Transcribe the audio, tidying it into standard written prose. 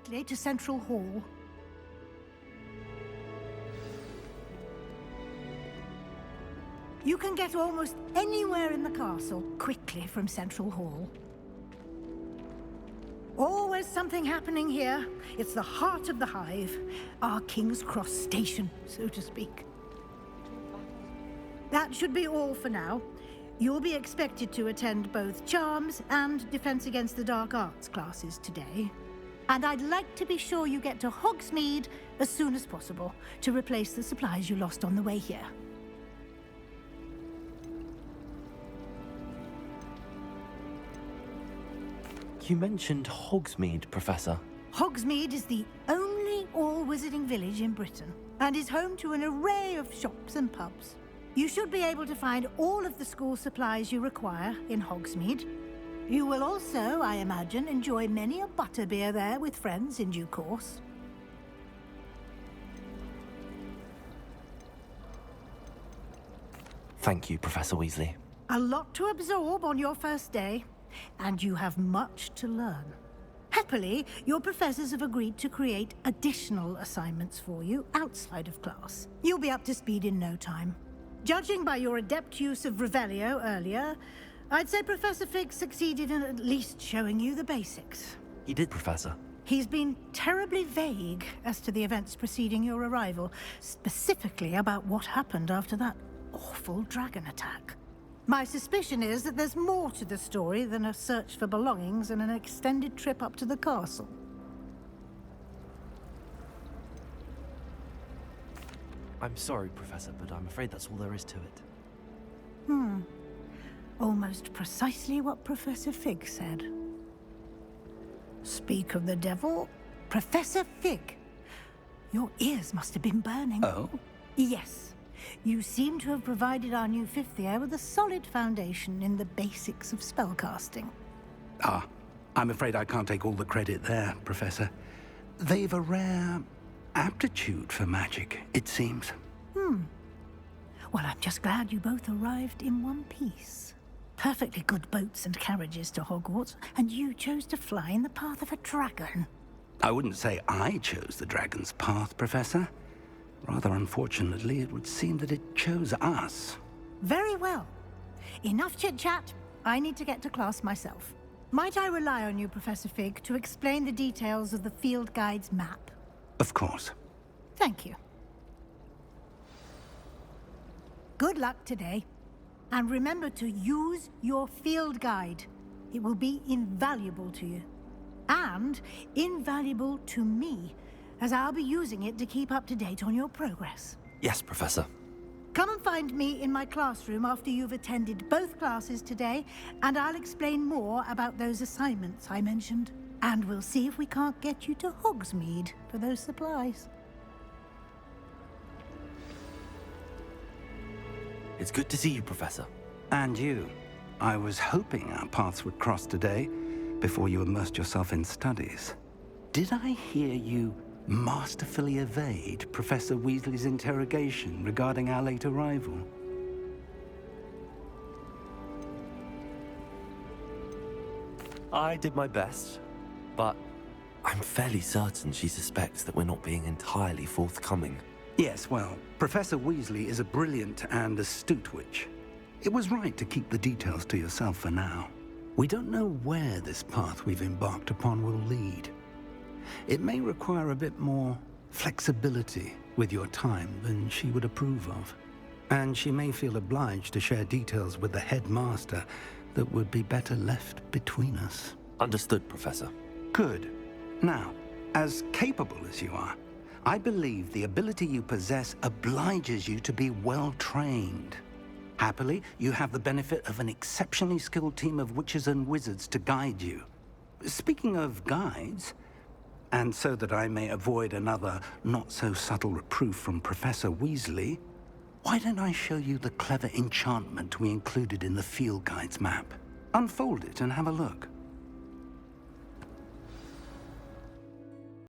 directly to Central Hall. You can get almost anywhere in the castle quickly from Central Hall. Always something happening here. It's the heart of the hive, our King's Cross station, so to speak. That should be all for now. You'll be expected to attend both Charms and Defense Against the Dark Arts classes today. And I'd like to be sure you get to Hogsmeade as soon as possible to replace the supplies you lost on the way here. You mentioned Hogsmeade, Professor. Hogsmeade is the only all-wizarding village in Britain and is home to an array of shops and pubs. You should be able to find all of the school supplies you require in Hogsmeade. You will also, I imagine, enjoy many a butterbeer there with friends in due course. Thank you, Professor Weasley. A lot to absorb on your first day, and you have much to learn. Happily, your professors have agreed to create additional assignments for you outside of class. You'll be up to speed in no time. Judging by your adept use of Revelio earlier, I'd say Professor Fig succeeded in at least showing you the basics. He did, Professor. He's been terribly vague as to the events preceding your arrival, specifically about what happened after that awful dragon attack. My suspicion is that there's more to the story than a search for belongings and an extended trip up to the castle. I'm sorry, Professor, but I'm afraid that's all there is to it. Almost precisely what Professor Fig said. Speak of the devil, Professor Fig. Your ears must have been burning. Oh? Yes. You seem to have provided our new fifth year with a solid foundation in the basics of spellcasting. Ah, I'm afraid I can't take all the credit there, Professor. They've a rare aptitude for magic, it seems. Well, I'm just glad you both arrived in one piece. Perfectly good boats and carriages to Hogwarts, and you chose to fly in the path of a dragon. I wouldn't say I chose the dragon's path, Professor. Rather unfortunately, it would seem that it chose us. Very well. Enough chit-chat. I need to get to class myself. Might I rely on you, Professor Fig, to explain the details of the field guide's map? Of course. Thank you. Good luck today. And remember to use your field guide. It will be invaluable to you. And invaluable to me, as I'll be using it to keep up to date on your progress. Yes, Professor. Come and find me in my classroom after you've attended both classes today, and I'll explain more about those assignments I mentioned. And we'll see if we can't get you to Hogsmeade for those supplies. It's good to see you, Professor. And you. I was hoping our paths would cross today, before you immersed yourself in studies. Did I hear you masterfully evade Professor Weasley's interrogation regarding our late arrival? I did my best, but I'm fairly certain she suspects that we're not being entirely forthcoming. Yes, well, Professor Weasley is a brilliant and astute witch. It was right to keep the details to yourself for now. We don't know where this path we've embarked upon will lead. It may require a bit more flexibility with your time than she would approve of. And she may feel obliged to share details with the headmaster that would be better left between us. Understood, Professor. Good. Now, as capable as you are, I believe the ability you possess obliges you to be well trained. Happily, you have the benefit of an exceptionally skilled team of witches and wizards to guide you. Speaking of guides, and so that I may avoid another not-so-subtle reproof from Professor Weasley, why don't I show you the clever enchantment we included in the field guide's map? Unfold it and have a look.